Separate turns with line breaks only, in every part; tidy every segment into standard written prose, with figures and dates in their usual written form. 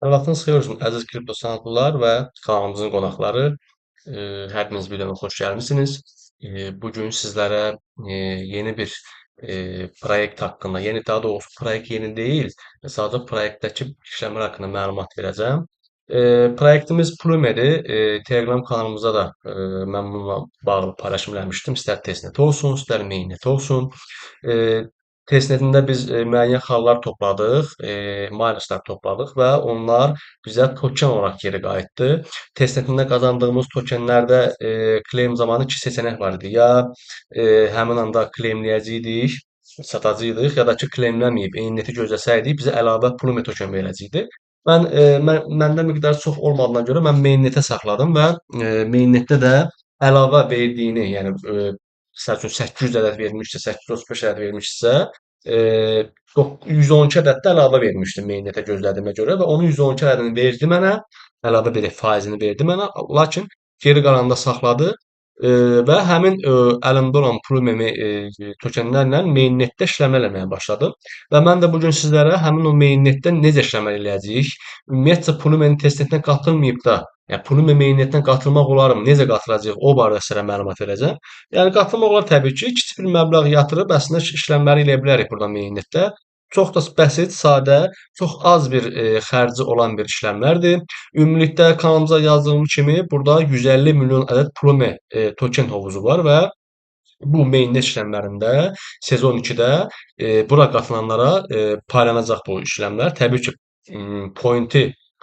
Vaxtınız xeyir olsun, əziz kripto sənətçilər və kanalımızın qonaqları. Hepiniz videoma xoş gəlmisiniz. Bugün sizlərə yeni bir proyekt haqqında, daha doğrusu proyekt yeni deyil, sadəcə proyektdəki işləmlər haqqında məlumat verəcəm. Proyektimiz Plume'dir. Telegram kanalımızda da mən bununla bağlı paylaşım eləmişdim. İstər testnet olsun, istər mainnet olsun. E, Testnetində biz müəyyən xallar topladıq, minuslar topladıq və onlar bizə token olaraq geri qayıtdı. Testnetində qazandığımız tokenlərdə claim zamanı iki seçenek var idi. Ya həmin anda claimləyəcəkdik, satacaqdıq, ya da ki claimləməyib eyniyyəti gözləsəydik bizə əlavə Plume token verəcəkdi. Məndə miqdar çox olmadığına görə mən mainnetə saxladım və mainnetdə də əlavə verdiyini, yəni məsəl üçün 800 ədəd vermişsə, 835 ədəd vermişsə, eee, 112 ədəd də əlavə vermişdi mainnetə gözlədiyimə görə və onun 112 ədədini verdi mənə, əlavə bir faizini verdi mənə, lakin geri qalanını da saxladı və həmin əlimdə olan Plume tokenlərlə mainnetdə işləmlər eləməyə başladım və mən də bu gün sizlərə həmin o mainnetdə necə işləmlər eləyəcəyik, ümumiyyətcə Plumenin testnetinə qatılmayıb da, yəni Plume mainnetdən qatılmaq olarmı, necə qatılacağıq, o barədə sizlərə məlumat verəcəm. Yəni qatılmaq olar təbii ki, kiçik bir məbləğ yatırıb əslində işləmləri eləyə bilərik burada mainnetdə. Çox da bəsit, sadə, çox az bir xərci olan bir işləmlərdir. Ümumilikdə kanalımıza yazdığım kimi burada 150 milyon ədəd Plume token hovuzu var və bu mainnet işləmlərində sezon 2-də bura qatılanlara paylanacaq bu işləmlər. Təbii ki,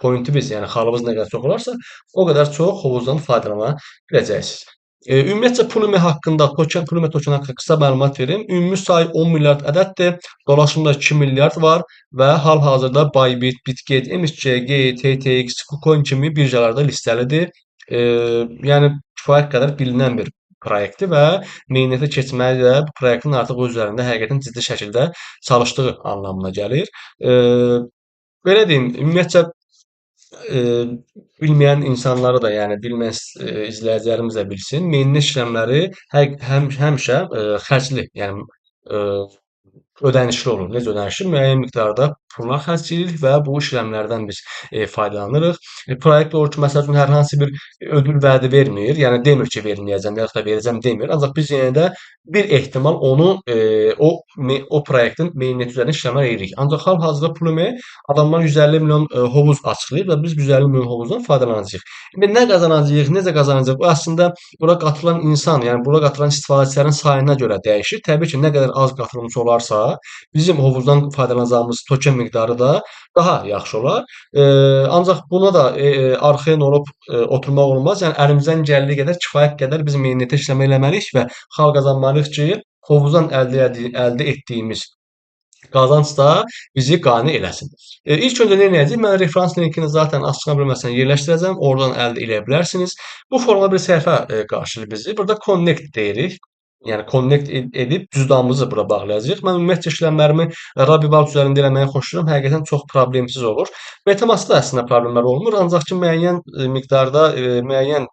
pointi biz, yəni xalımız nə qədər çox olarsa, o qədər çox hovuzdan faydalana biləcəksiniz. Ümumiyyətcə Plume haqqında, Plume token haqqında qısa məlumat verim. Ümumi sayı 10 milyard ədəddir. Dolaşımda 2 milyard var və hal-hazırda Bybit, Bitget, MXCG, TTX, KuCoin kimi birjalarda listəlidir. Yəni kifayət qədər bilinən bir proyektdir və mainnetə keçməyi də bu proyektin artıq öz üzərində həqiqətən ciddi şəkildə çalışdığı anlamına gəlir. Belə deyim, ümumiyyətcə Eee, bilməyən insanları da, yəni bilməyən izləyicilərimiz də bilsin. Mainnet işləmləri həmişə xərcli, yəni eee, ödənişli olur. Necə ödənişli? Müəyyən miqdarda pullar xərcləyirik və bu işləmlərdən biz faydalanırıq. Proyekt olur ki, məsəl üçün hər hansı bir ödül vədi vermir. Yəni demir ki, verməyəcəm, yaxud da verəcəm demir. Ancaq biz yenə də bir ehtimal onu o proyektin mainnet üzərində işləmlər edirik. Ancaq hal-hazırda Plume adamlar 150 milyon hovuz açıqlayıb və biz 150 milyon hovuzdan faydalanacağıq. İndi nə qazanacağıq, necə qazanacağıq? Bu əslində bura qatılan insan, yəni bura qatılan istifadəçilərin sayına görə dəyişir. Təbii ki, nə qədər az qatılımçı olarsa, bizim hovuzdan faydalanacağımız token miqdarı da daha yaxşı olar. Ancaq buna da arxayın olub oturmaq olmaz. Yəni əlimizdən gəldiyi qədər, kifayət qədər biz mainnetə işləmə eləməliyik və xal qazanmalıyıq ki, hovuzdan əldə etdiyimiz qazanc da bizi qane eləsin. İlk öncə nə edəcəyik? Mən referans linkini zaten açıqlama bölməsində yerləşdirəcəm. Oradan əldə edə bilərsiniz. Bu formada bir səhifə qarşılayır bizi. Burada connect deyirik. Yəni connect edib cüzdanımızı bura bağlayacağıq. Mən ümumiyyətcə işləmlərimi RabiWalt üzərində eləməyi xoşlayıram. Həqiqətən çox problemsiz olur. MetaMask-da əslində problemlər olmur, ancaq ki müəyyən miqdarda, müəyyən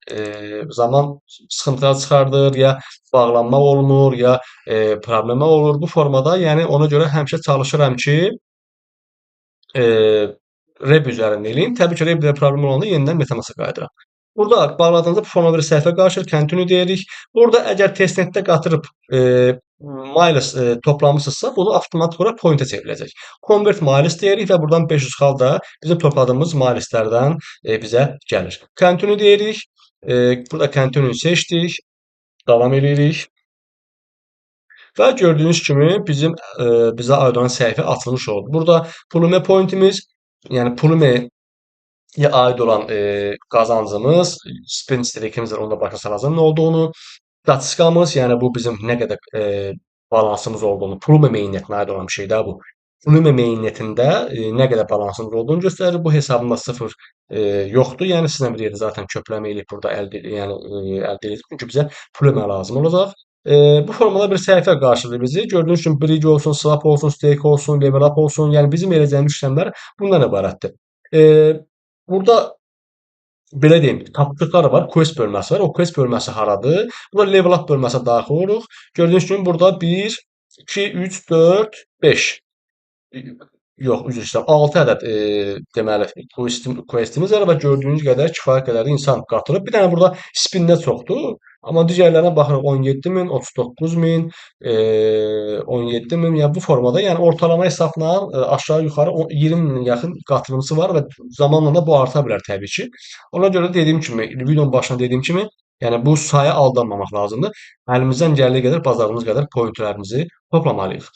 zaman sıxıntılar çıxardır, ya bağlanmaq olmur, ya problemlər olur. Bu formada, yəni ona görə həmişə çalışıram ki, Reb üzərində eləyim. Təbii ki, Reb-də problem olanda yenidən MetaMask-a qayıdıram. Burada bağladığınızda bu formada bir səhifə qarşılayır, continue deyirik. Burada əgər testnetdə qatırıb miles toplamısınızsa, bunu avtomatik olaraq point-ə çevriləcək. Convert miles deyirik və buradan 500 xal da bizim topladığımız mileslərdən bizə gəlir. Continue deyirik. Burada continue seçdik. Davam edirik. Və gördüyünüz kimi bizim bizə aid olan səhifə açılmış oldu. Burada Plume pointimiz, yəni Plumeyə aid olan qazancımız, spin streakimiz var, onu da başa salacağım nə olduğunu. Statistikamız, yəni bu bizim nə qədər balansımız olduğunu, Plume mainnetinə aid olan bir şey də bu. Plume mainnetində nə qədər balansımız olduğunu göstərir. Bu hesabımda 0 yoxdur. Yəni sizlə bir yerdə zaten köpləmə eləyib burada əldə edirik. Çünki bizə Plume lazım olacaq. Bu formada bir səhifə qarşılayır bizi. Gördüyünüz kimi bridge olsun, swap olsun, stake olsun, level up olsun. Yəni bizim edəcəyimiz işləmlər bundan ibarətdir. Burada belə deyim, tapşırıqlar var, quest bölməsi var. O quest bölməsi haradır? Burada level up bölməsinə daxil oluruq. Gördüyünüz kimi burada 1, 2, 3, 4, 5. yox, üzr istəyirəm, 6 ədəd deməli questimiz var və gördüyünüz qədər kifayət qədər insan qatılıb. Bir dənə burada spinlər çoxdur. Amma digərlərinə baxırıq 17 min, 39 min, 17 min, yəni bu formada, yəni ortalama hesabla aşağı yuxarı 20 min yaxın qatılımçısı var və zamanla da bu arta bilər təbii ki. Ona görə dediyim kimi, videonun başında dediyim kimi, yəni bu saya aldanmamaq lazımdır. Əlimizdən gəldiyi qədər, bacardığımız qədər pointlərimizi toplamalıyıq.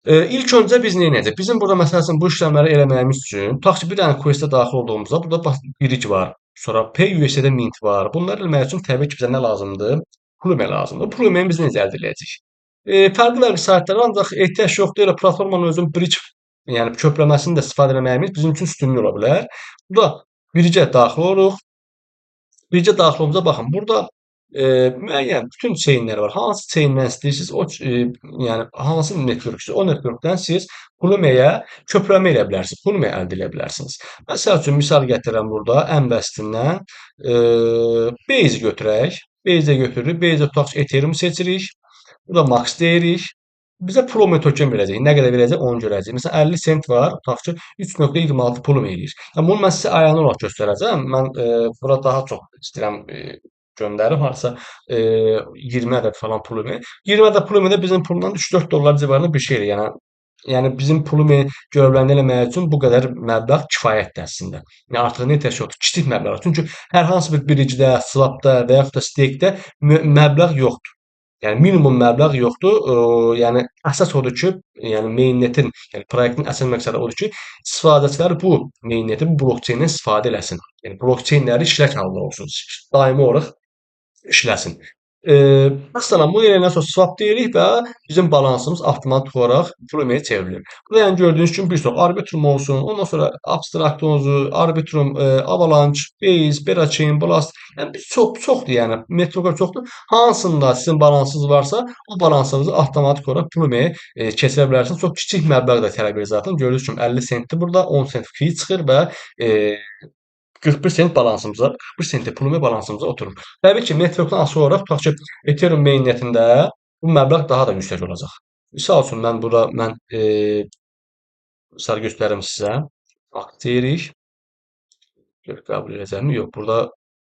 İlk öncə biz neynəyəcək? Bizim burada məsəl üçün bu işləmləri eləməyimiz üçün, tutaq ki, bir dənə questə daxil olduğumuzda burada bax biric var, sonra PUSD-də mint var. Bunları eləmək üçün təbii ki, bizə nə lazımdır? Plumə lazımdır. Pluməni biz necə əldə edəcəyik? Fərqli-fərqli saytlar var, ancaq ehtiyac yoxdur. Elə platformanın özünün bridge, yəni kökləməsini də istifadə etməyimiz bizim üçün üstünlük ola bilər. Burada bridge-ə daxil oluruq. Bircə daxil olmamıza baxın. Burada müəyyən bütün chainlər var. Hansı chaindən istəyirsiniz, yəni hansı network-dür, o networkdən siz Plumia-yə kökləmə eləyə bilərsiniz, Plumia əldə eləyə bilərsiniz. Məsəl üçün, misal gətirəm burada ən basitindən Base götürək. Base-ə götürürük. Base-ə tutaq ki, Ethereum seçirik. Burada max deyirik. Bizə Plumia token verəcək. Nə qədər verəcək, onu görəcəyik. Məsələn, 50 sent var. Tutaq ki, 3,26 Plumia eləyir. Yəni bunu mən sizə ayəni olaraq göstərəcəm. Mən bura daha çox istəyirəm göndərim harasa 20 ədəd falan Plumia. 20 ədəd Plumia bizim puldan 3-4 dollar civarında bir şeydir. Yəni bizim Plumia görevlərini eləmək üçün bu qədər məbləğ kifayətdir əslində. Yəni artıq ehtiyac yoxdur. Kiçik məbləğ. Çünki hər hansı bir bridge-də, swap-da və yaxud da stake-də məbləğ yoxdur. Yəni minimum məbləğ yoxdur. Yəni əsas odur ki, yəni mainnetin, yəni proyektin əsas məqsədi odur ki, istifadəçilər bu mainneti, bu blokçeyndən istifadə eləsin. Yəni blokçeynləri işlək halda olsun. Daimi olaraq işləsin. Məsələn, bunu eləyəndən sonra swap deyirik və bizim balansımız avtomatik olaraq Plumia çevrilir. Burada yəni gördüyünüz kimi bir çox Arbitrum olsun, ondan sonra Abstract olsun, Arbitrum, Avalanche, Base, Berachain, Blast, yəni bir çoxdur yəni, networklar çoxdur. Hansında sizin balansınız varsa, o balansınızı avtomatik olaraq Plumia keçirə bilərsiniz. Çox kiçik məbləğ də tələb edir zaten. Gördüyünüz kimi 50 sentdir burada, 10 sent fee çıxır və 41 sent balansımıza, 41 sentə Plumia balansımıza oturur. Təbii ki, networkdan asılı olaraq tutaq ki, Ethereum mainnetində bu məbləğ daha da yüksək olacaq. Misal üçün mən misal göstərim sizə. Bax deyirik. Qəbul edəcəkmi? Yox, burada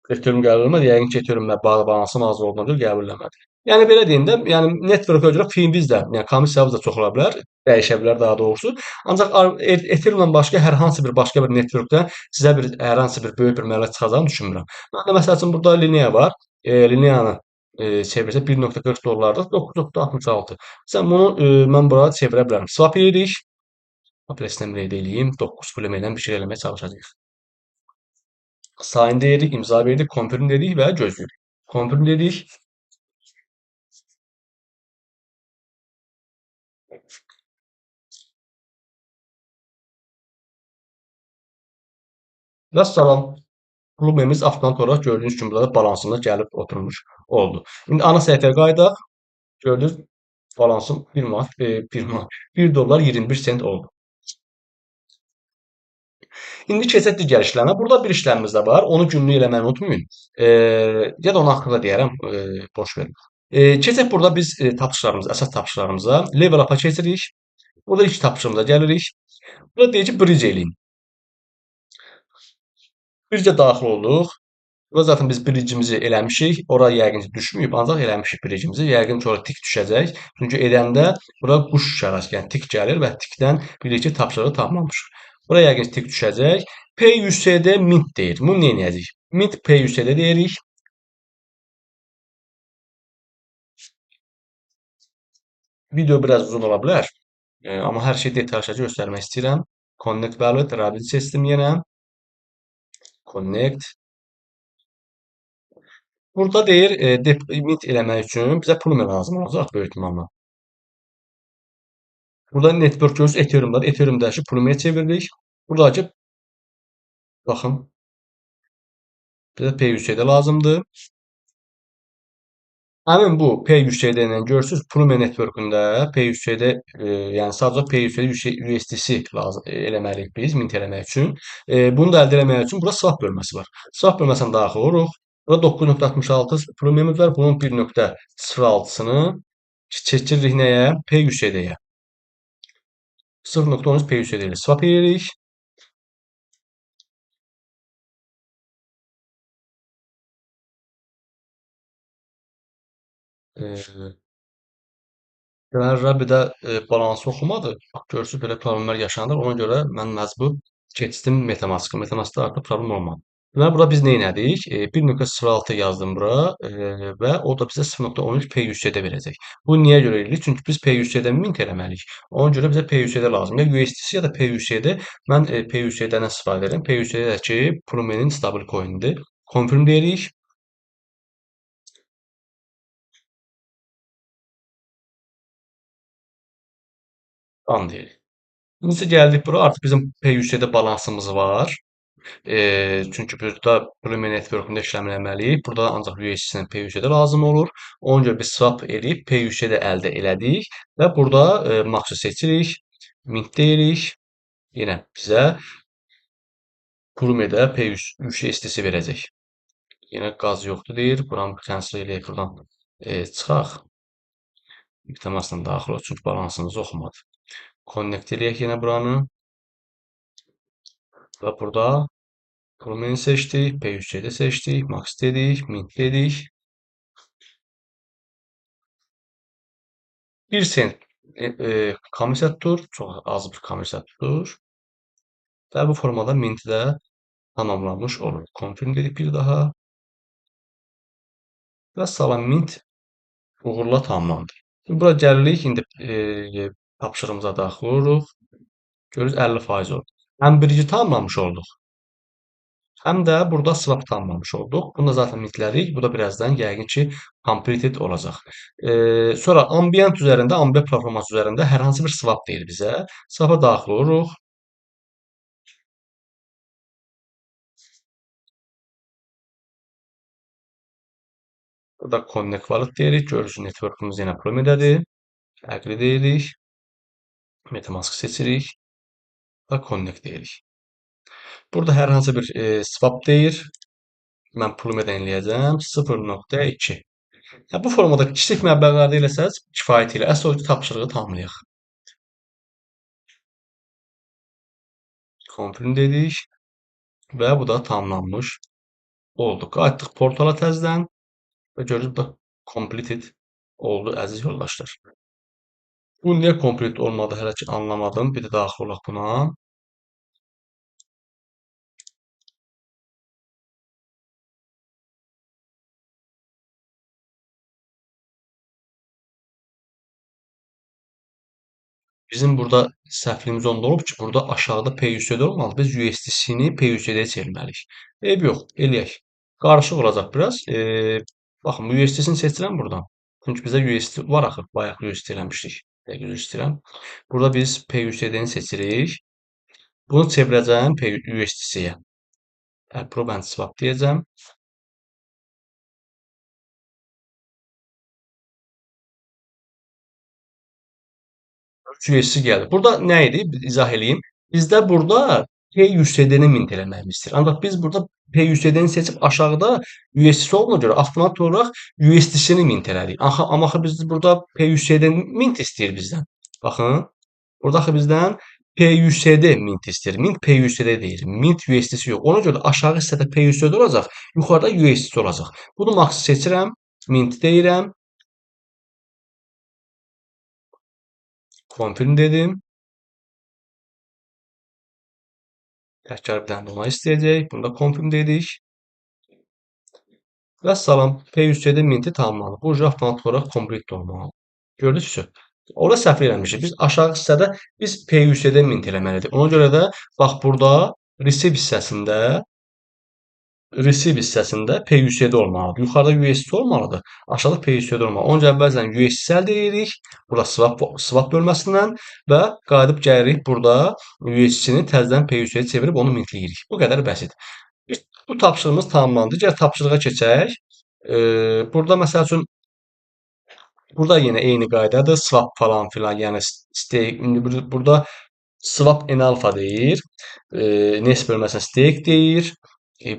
Ethereum qəbul eləmədi. Yəqin ki, Ethereum balansım az olduğuna görə qəbul eləmədi. Yəni belə deyim də, yəni network-a görə feemiz də, yəni komissiyamız da çox ola bilər, dəyişə bilər daha doğrusu. Ancaq Ethereum-dan başqa hər hansı bir başqa bir networkdə sizə hər hansı bir böyük bir məbləğ çıxacağını düşünmürəm. Məndə məsəl üçün burada Linea var. Lineanı çevirsək 1,40 dollardır, 9,66. Məsələn bunu mən bura çevirə bilərəm. Swap edirik. Swap eləsəm eləyim, 9 pul ilə bir şey eləməyə çalışacağıq. Sign deyirik, imza veririk, confirm dedik və gözləyirik. Confirm dedik. Və salam. Plumemiz avtomatik olaraq gördüyünüz kimi burada balansımıza gəlib oturmuş oldu. İndi ana səhifəyə qayıdaq. Gördünüz balansım 1 manat, 1 manat, 1 dollar 21 sent oldu. İndi keçək digər işləmə. Burada bir işləmimiz də var. Onu günlük eləməyi unutmayın. Ya da onu axırda deyərəm, boş verin. Keçək burada biz tapışlarımıza, əsas tapışlarımıza level up-a keçirik. Burada ilk tapışımıza gəlirik. Burada deyir ki, bridge eləyin. Bridge-ə daxil olduq. Burada zaten biz bridge'imizi eləmişik. Ora yəqin ki düşməyib, ancaq eləmişik bridge'imizi. Yəqin ki ora tik düşəcək. Çünki edəndə bura quş işarəsi, yəni tik gəlir və tikdən bilirik ki tapşırığı tamamlamışıq. Bura yəqin ki tik düşəcək. PUSD mint deyir. Bunu nə edəcəyik? Mint PUSD deyirik. Video biraz uzun ola bilər. Amma hər şeyi detal şəkildə göstərmək istəyirəm. Connect wallet, Rabbit seçdim yenə. Connect. Burada deyir, mint eləmək üçün bizə Plumia lazım olacaq böyük ehtimalla. Burada network görürsünüz, Ethereum-dadır. Ethereum-dakı Plumia çeviririk. Buradakı baxın, bizə PUSD lazımdır. Həmin bu PUSD ilə görürsünüz, Plumia networkündə PUSD, yəni sadəcə PUSD USDC lazım eləməliyik biz mint eləmək üçün. Bunu da əldə eləmək üçün burada swap bölməsi var. Swap bölməsinə daxil oluruq. Burada 9,66 Plumia'mız var. Bunun 1,06-sını keçiririk nəyə? PUSD-yə. 0.13 PUSD ilə swap edirik. E, Deməli, bir də balansı oxumadı. Görürsüz belə problemlər yaşanır. Ona görə mən məcbur keçdim MetaMask-a. MetaMask-da artıq problem olmadı. Deməli, burada biz nə etdik? 1.06 yazdım bura və o da bizə 0.13 PUSD verəcək. Bu niyə görə edirik? Çünki biz PUSD-ni mint eləməliyik. Ona görə bizə PUSD lazım. Ya USDC ya da PUSD. Mən PUSD-dən istifadə edirəm. PUSD də ki, Prumenin stabil coin-idir. Confirm deyirik. Tamam deyirik. Biz gəldik bura. Artıq bizim PUSD balansımız var. Çünki burada Lumen Network-unda işləməliyik. Burada ancaq USDC-nin PUSD lazım olur. Ona görə biz swap edib PUSD əldə elədik və burada Max-ı seçirik, mint deyirik. Yenə bizə Lumen-də USDC verəcək. Yenə qaz yoxdur deyir. Buranı cancel eləyək, buradan çıxaq. Temasla daxil ol, çünki balansımızı oxumadı. Connect eləyək yenə buranı və burada Lumen seçdik, PUSD seçdik, Max dedik, mint dedik. 1 sent komissiya tutur, çox az bir komissiya tutur və bu formada minti də tamamlanmış olur. Confirm dedik bir daha və salam mint uğurla tamamlandı. Şimdi bura gəlirik, indi tapşırığımıza daxil oluruq. Görürüz 50% oldu. Həm birinci tamamlamış olduq, həm də burada swap tamamlamış olduq. Bunu da zaten mintlədik. Bu da birazdan yəqin ki completed olacaq. Sonra ambient üzərində, ambient platforması üzərində hər hansı bir swap deyir bizə. Swap-a daxil oluruq. Burada connect wallet deyirik. Görürsünüz network'ümüz yenə Prome'dədir. Fərqli deyirik. MetaMask seçirik və connect deyirik. Burada hər hansı bir swap deyir. Mən pulumu denləyəcəm. 0.2. Bu formada kiçik məbləğlərdə eləsəz kifayət elə. Əsl o tapşırığı tamamlayaq. Confirm dedik və bu da tamamlanmış oldu. Qayıtdıq portala təzədən və görürüz bu da completed oldu əziz yoldaşlar. Bu niyə complete olmadı hələ ki anlamadım. Bir də daxil olaq buna. Bizim burada səhvimiz onda olub ki, burada aşağıda PUSD olmalı. Biz USDC-ni PUSD-yə çevirməliyik. Eyb yox, eləyək. Qarışıq olacaq biraz. Baxın, USDC-ni seçirəm buradan. Çünki bizdə USD var axı. Bayaq USD eləmişdik. Dəqiq üzr istəyirəm. Burada biz PUSD-ni seçirik. Bunu çevirəcəm USDC-yə. Approve and swap deyəcəm. USD gəldi. Burada nə idi? İzah eləyim. Bizdə burada PUSD-ni mint eləməyimiz istəyir. Ancaq biz burada PUSD-ni seçib aşağıda USDC olduğuna görə avtomat olaraq USDC-ni mint elədik. Amma axı biz burada PUSD mint istəyir bizdən. Baxın, burada axı bizdən PUSD mint istəyir. Mint PUSD deyil. Mint USDC yox. Ona görə aşağı hissədə PUSD olacaq, yuxarıda USDC olacaq. Bunu max seçirəm, mint deyirəm. Confirm dedim. Təkrar bir dənə də ona istəyəcək. Bunu da confirm dedik. Və salam, PUSD minti tamamlandı. Bu avtomatik olaraq complete olmalıdır. Gördünüzmü? Orada səhv eləmişik. Biz aşağı hissədə biz PUSD mint eləməlidik. Ona görə də bax burada receive hissəsində PUSD olmalıdır. Yuxarıda USD olmalıdır. Aşağıda PUSD olmalıdır. Onun üçün əvvəlcədən USD əldə edirik. Burada swap bölməsindən və qayıdıb gəlirik burada USD-ni təzədən PUSD-yə çevirib onu mintləyirik. Bu qədər bəsit. Bu tapşırığımız tamamlandı. Digər tapşırığa keçək. Burada məsəl üçün burada yenə eyni qaydadır. Swap falan filan, yəni stake. İndi burada swap en alpha deyir. Nes bölməsinə stake deyir.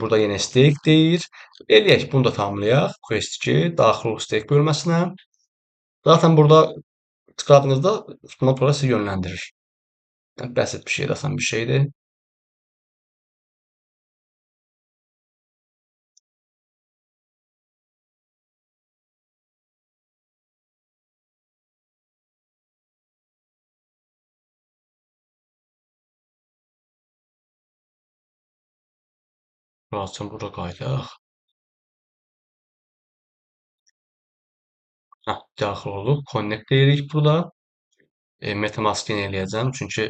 Burada yenə stake deyir. Eləyək, bunu da tamamlayaq. Quest 2, daxil ol stake bölməsinə. Zaten burada tıkladığınızda buna sizi yönləndirir. Basit bir şeydir, asan bir şeydir. Rahatçı bura qayıdaq. Hə, daxil olduq. Connect deyirik burada. MetaMask-ı eləyəcəm, çünki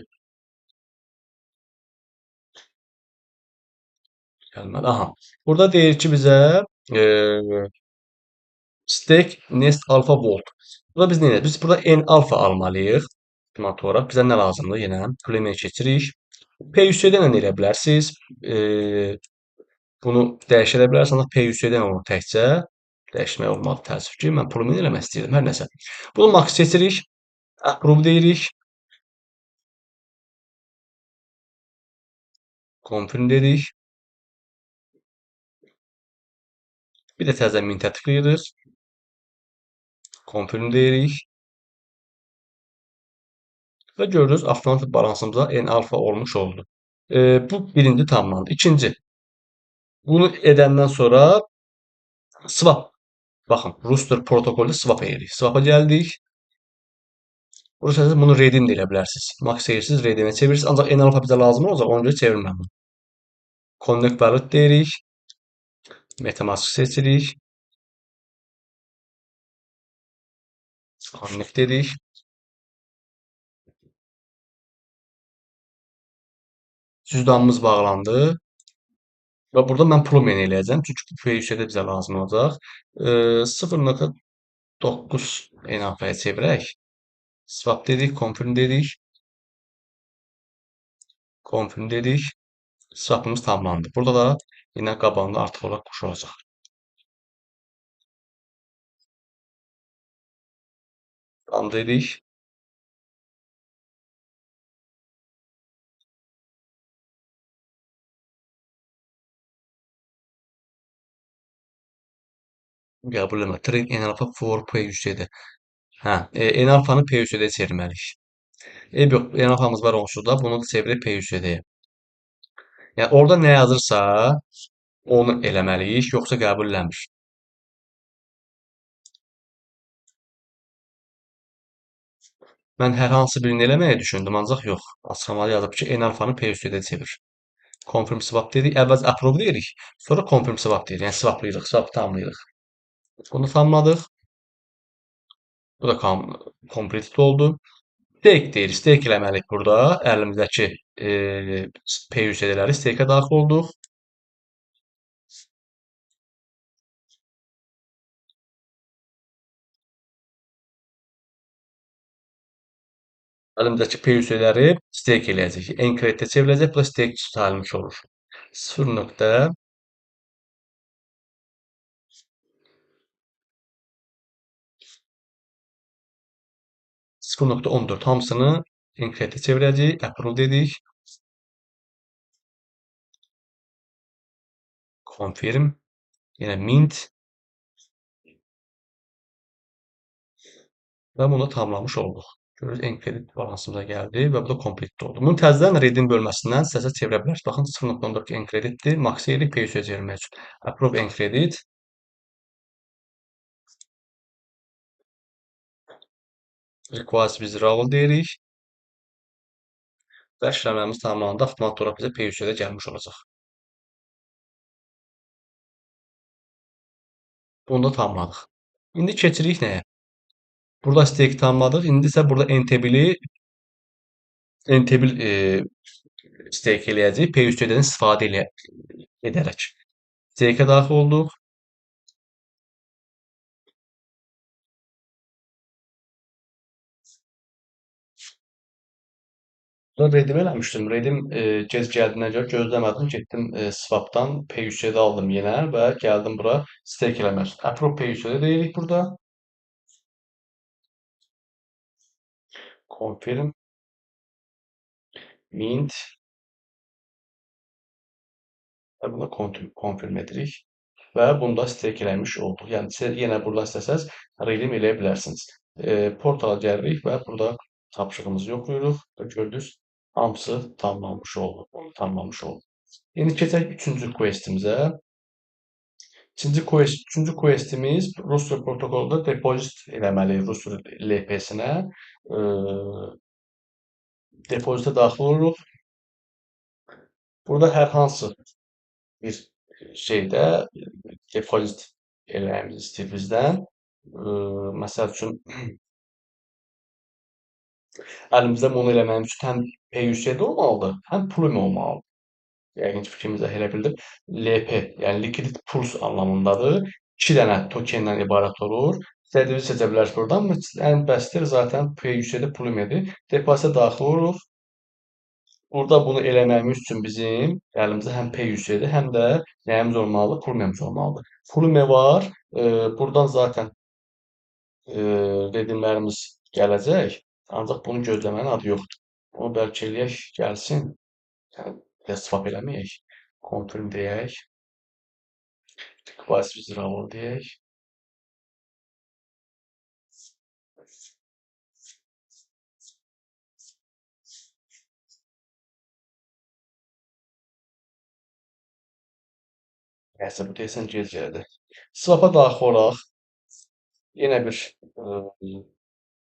gəlmədi. Aha. Burada deyir ki, bizə e, Stake Nest Alpha Volt. Burada biz nə edirik? Biz burada N alfa almalıyıq. Motora. Bizə nə lazımdır? Yenə Play keçirik. PUC-dən də eləyə bilərsiniz. E, Bunu dəyişə də bilərsiniz. Ancaq PUC-dən onu təkcə dəyişmək olmadı təəssüf ki. Mən Play eləmək istəyirdim. Hər nəsə. Bunu max seçirik. Approve deyirik. Confirm dedik. Bir də təzə mintə tıklayırıq. Confirm deyirik. Və görürüz avtomatik balansımıza N alfa olmuş oldu. Bu birinci tamamlandı. İkinci. Bunu edəndən sonra swap. Baxın, Rooster protokolü swap edirik. Swap'a gəldik. Burası bunu redeem də edə bilərsiniz. Max seyirsiniz, redeemə çevirirsiniz. Ancaq N alfa bizə lazım olacaq, ona görə çevirməm. Connect wallet deyirik. MetaMask seçirik. Connect dedik. Cüzdanımız bağlandı. Və burada mən Plumen eləyəcəm. Çünki bu PUC-də bizə lazım olacaq. 0.9 N alfaya çevirək. Swap dedik, confirm dedik. Confirm dedik. Swapımız tamamlandı. Burada da yine qabağında artıq olaraq quş olacaq. Tamam dedik. Qəbul eləmə. Trade en alfa for PUC-də. Hə, en alfanı PUC-də çevirməliyik. Yox, en alfamız var onsuz da. Bunu da çevirib PUC-dəyə. Yəni orada nə yazırsa onu eləməliyik, yoxsa qəbul eləmir. Mən hər hansı birini eləməyi düşündüm, ancaq yox. Açıqlamada yazıb ki, en alfanı PUC-də çevir. Confirm swap dedik. Əvvəl approve deyirik. Sonra confirm swap deyirik. Yəni swaplayırıq, swap tamamlayırıq. Bunu tamamladıq. Bu da completed oldu. Stake deyirik. Stake eləməliyik burada. Əlimizdəki PUC-ləri stake-ə daxil olduq. Əlimizdəki PUC-ləri stake eləyəcək. Encrate-ə çevriləcək. Bu da stake sayılmış olur. 0.14 hamısını encrate-ə çevirəcəyik. Approve dedik. Confirm. Yenə mint. Və bunu tamamlamış olduq. Görürüz, encredit balansımıza gəldi və bu da complete oldu. Bunu təzədən redeem bölməsindən istəsəz çevirə bilərsiniz. Baxın, 0.14 encreditdir. Max edirik PUC-yə çevirmək üçün. Approve encredit. Request withdrawal deyirik. Və işləmlərimiz tamamlandı. Avtomat olaraq bizə PUC-də gəlmiş olacaq. Bunu da tamamladıq. İndi keçirik nəyə? Burada stake tamamladıq. İndi isə burada NTbil stake eləyəcəyik. PUC-dən istifadə edərək. Stake-ə daxil olduq. Burada redim eləmişdim. Redim gec gəldiyinə görə gözləmədim. Getdim swapdan PUC-də aldım yenə və gəldim bura stake eləmək üçün. Approve PUC-də deyirik burada. Confirm. Mint. Və buna confirm edirik. Və bunda stake eləmiş olduq. Yəni siz yenə burada istəsəz redeem eləyə bilərsiniz. Portala gəlirik və burada tapşırığımızı yoxlayırıq və gördünüz Hamısı tamamlanmış oldu. Onu tamamlamış olduk. İndi keçək üçüncü questimizə. Üçüncü questimiz Rusya protokolda depozit eləməliyik Rus LP-sinə. Depozitə daxil oluruq. Burada hər hansı bir şeydə depozit eləməyimizi istəyir bizdən. Məsəl üçün, əlimizdə bunu eləməyimiz üçün həm PUC-də olmalıdır, həm Plum olmalıdır. Yəqin ki, fikrimizi elə bildim. LP, yəni Liquid Pulse anlamındadır. 2 dənə tokendən ibarət olur. İstədiyinizi seçə bilərsiniz buradan. Ən bəstir zaten PUC-də Plumedir. Depozitə daxil oluruq. Burada bunu eləməyimiz üçün bizim əlimizdə həm PUC-dir, həm də nəyimiz olmalıdır? Plumemiz olmalıdır. Plume var. Buradan zaten redimlərimiz gələcək. Ancaq bunu gözləməyin adı yoxdur. Onu bəlkə eləyək, gəlsin. Yəni, biraz swap eləməyək. Confirm deyək. Request withdrawal deyək. Nəysə, bu deyəsən gec gəldi. Swap-a daxil olaq. Yenə bir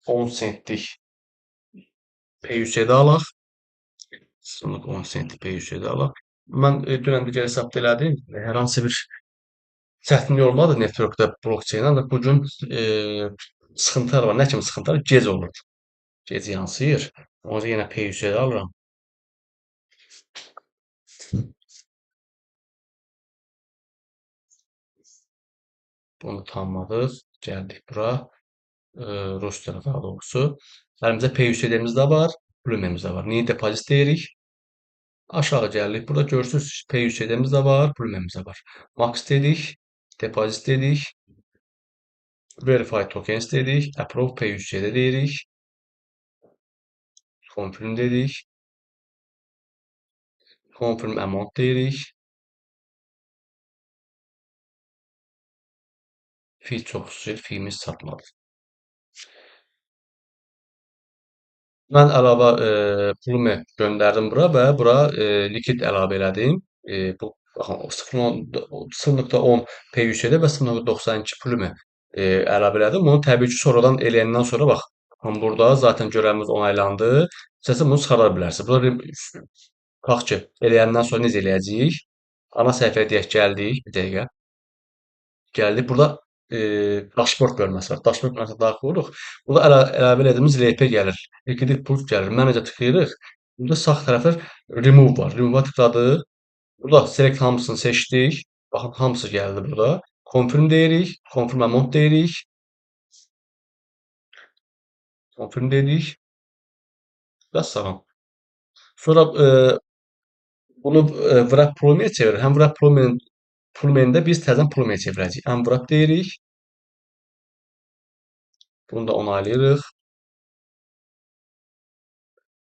10 sentlik PUC-də alaq. Sınıq 10 sentlik PUC-də alaq. Mən dünən bir hesabda elədim. Hər hansı bir çətinlik olmadı networkdə blockchain, ancaq bu gün sıxıntılar var. Nə kimi sıxıntılar? Gec olur. Gec yansıyır. Ona görə yenə PUC-də alıram. Bunu tamamladıq. Gəldik bura. Rus tərəfə daha doğrusu. Əlimizdə PUC-dəmiz də var, Plumemiz də var. New deposit deyirik. Aşağı gəlirik. Burada görürsünüz PUC-dəmiz də var, Plumemiz də var. Max dedik, deposit dedik, verify tokens dedik, approve PUC-də deyirik, confirm dedik, confirm amount deyirik. Fee çox xüsusi, feemiz çatmadı. Mən əlavə Plume göndərdim bura və bura Liquid əlavə elədim. Bu baxın 0.10 PUC-də və 0.92 Plume əlavə elədim. Bunu təbii ki, sonradan eləyəndən sonra bax, burada zaten görevimiz onaylandı. İstəsəz bunu çıxara bilərsiniz. Burada tutaq ki, eləyəndən sonra necə eləyəcəyik? Ana səhifəyə deyək gəldik, bir dəqiqə. Gəldik. Burada dashboard bölməsi var. Dashboard bölməsinə daxil oluruq. Burada əlavə elədiyimiz LP gəlir. Liquid Proof gəlir. Manager tıxlayırıq. Burada sağ tərəfdə remove var. Remove-a tıkladıq. Burada select hamısını seçdik. Baxın, hamısı gəldi burada. Confirm deyirik. Confirm amount deyirik. Confirm dedik. Və salam. Sonra bunu wrap Plume'yə çevirir. Həm wrap Plume'ni də biz təzədən Plume'yə çevirəcəyik. Unwrap deyirik. Bunu da onaylayırıq.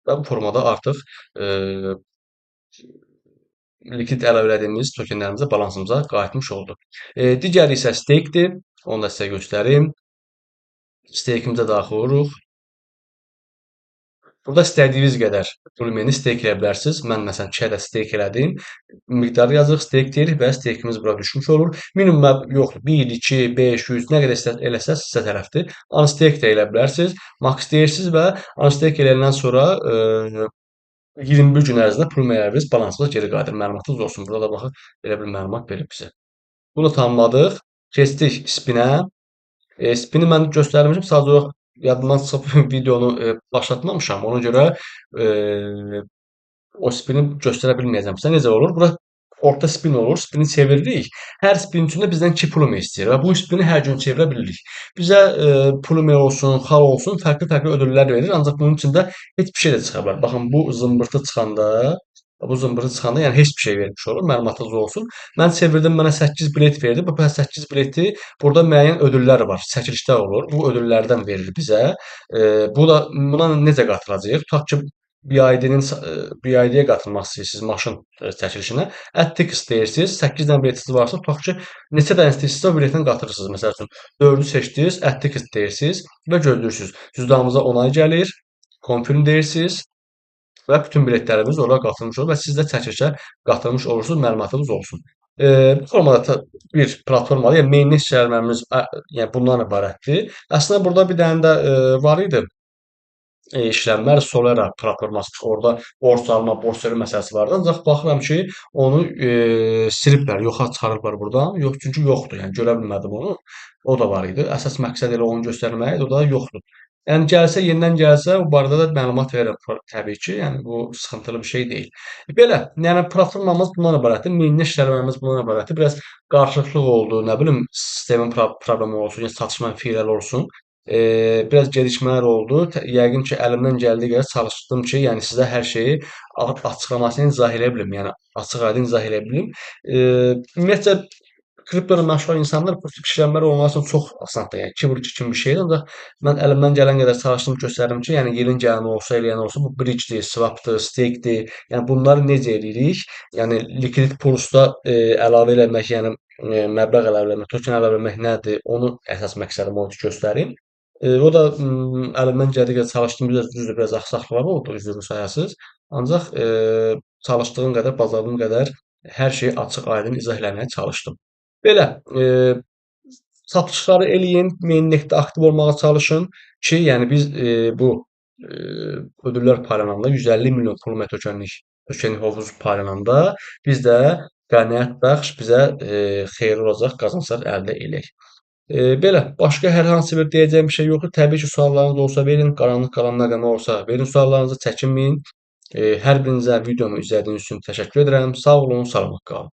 Və bu formada artıq likid əlavə elədiyimiz tokenlərimizə, balansımıza qayıtmış oldu. Digəri isə stake'dir. Onu da sizə göstərim. Stake'imizə daxil oluruq. Burada istədiyiniz qədər Plume'ni stake eləyə bilərsiniz. Mən məsələn 2 ədəd stake elədim. Miqdarı yazırıq, stake deyirik və stake'imiz bura düşmüş olur. Minimum yoxdur. 1, 2, 5, 100 nə qədər eləsəz sizə tərəfdir. Unstake də elə bilərsiniz. Max deyirsiniz və unstake eləyəndən sonra 21 gün ərzində Plume'ləriniz balansınıza geri qayıdır. Məlumatınız olsun. Burada da baxın, belə bir məlumat verib bizə. Bunu tamamladıq. Keçdik spinə. Spini mən göstərmişəm. Sadəcə olaraq yadımdan çıxıb videonu başlatmamışam. Ona görə o spini göstərə bilməyəcəm sizə. Necə olur? Bura orta spin olur. Spini çeviririk. Hər spin üçün də bizdən 2 Plume istəyir və bu spini hər gün çevirə bilirik. Bizə Plume olsun, xal olsun, fərqli-fərqli ödüllər verir. Ancaq bunun içində heç bir şey də çıxa bilər. Baxın, bu zımbırtı çıxanda, yəni heç bir şey vermiş olur. Məlumatınız olsun. Mən çevirdim, mənə 8 bilet verdi. Bu 8 bileti burada müəyyən ödüllər var. Çəkilişdə olur. Bu ödüllərdən verir bizə. Buna necə qatılacağıq? Tutaq ki, BID-yə qatılmaq istəyirsiniz maşın çəkilişinə. Add tickets deyirsiniz. 8 dənə biletiniz varsa, tutaq ki, neçə dənə istəyirsinizsə o biletdən qatılırsınız. Məsəl üçün 4-ü seçdiniz, add tickets deyirsiniz və gözləyirsiniz. Cüzdanınıza onay gəlir. Confirm deyirsiniz. və bütün biletlərimiz ora qatılmış olur və siz də çəkilişə qatılmış olursunuz, məlumatınız olsun. Bu formada bir platformada, yəni mainnet işləməmiz yəni bundan ibarətdir. Əslində burada bir dənə də var idi. İşləmlər Solera platforması orada borc alma, borc vermə məsələsi vardı. Ancaq baxıram ki, onu siliblər, yoxa çıxarıblar burdan. Yox, çünki yoxdur. Yəni görə bilmədim onu. O da var idi. Əsas məqsəd elə onu göstərmək idi, o da yoxdur. Yəni gəlsə, yenidən gəlsə, o barədə də məlumat verərəm təbii ki. Yəni bu sıxıntılı bir şey deyil. Belə, yəni platformamız bundan ibarətdir. Minni işləmlərimiz bundan ibarətdir. Biraz qarışıqlıq oldu, nə bilim, sistemin problemi olsun, ya çatışma fiillər olsun. Biraz gecikmələr oldu. Yəqin ki, əlimdən gəldiyi qədər çalışdım ki, yəni sizə hər şeyi açıqlamasını izah eləyə bilim, yəni açıq-aydın izah eləyə bilim. Ümumiyyətcə kripto ilə məşğul olan insanlar bu tip işləmlər onlar üçün çox asandır. Yəni 2 vur 2 kimi bir şeydir. Ancaq mən əlimdən gələn qədər çalışdım göstərdim ki, yəni yelin gələni olsa, eləyən olsa bu bridge-dir, swap-dır, stake-dir. Yəni bunları necə eləyirik? Yəni likvid poolsda əlavə eləmək, yəni məbləğ əlavə eləmək, token əlavə eləmək nədir? Onu əsas məqsədim odur ki, göstərim. O da əlimdən gəldiyi qədər çalışdım. Düzdür, biraz axsaqlıqlar oldu, üzrünü sayasız. Ancaq çalışdığım qədər, bacardığım qədər hər şeyi açıq-aydın izah eləməyə çalışdım. Belə, satışları eləyin, mainnetdə aktiv olmağa çalışın ki, yəni biz bu ödüllər paylananda 150 milyon Pulme tokenlik hovuz paylananda biz də qənaət bəxş bizə xeyirli olacaq qazanclar əldə eləyək. Belə, başqa hər hansı bir deyəcəyim bir şey yoxdur. Təbii ki, suallarınız olsa verin, qaranlıq qalan nə qədər olsa verin suallarınızı, çəkinməyin. Hər birinizə videomu izlədiyiniz üçün təşəkkür edirəm. Sağ olun, salamat qalın.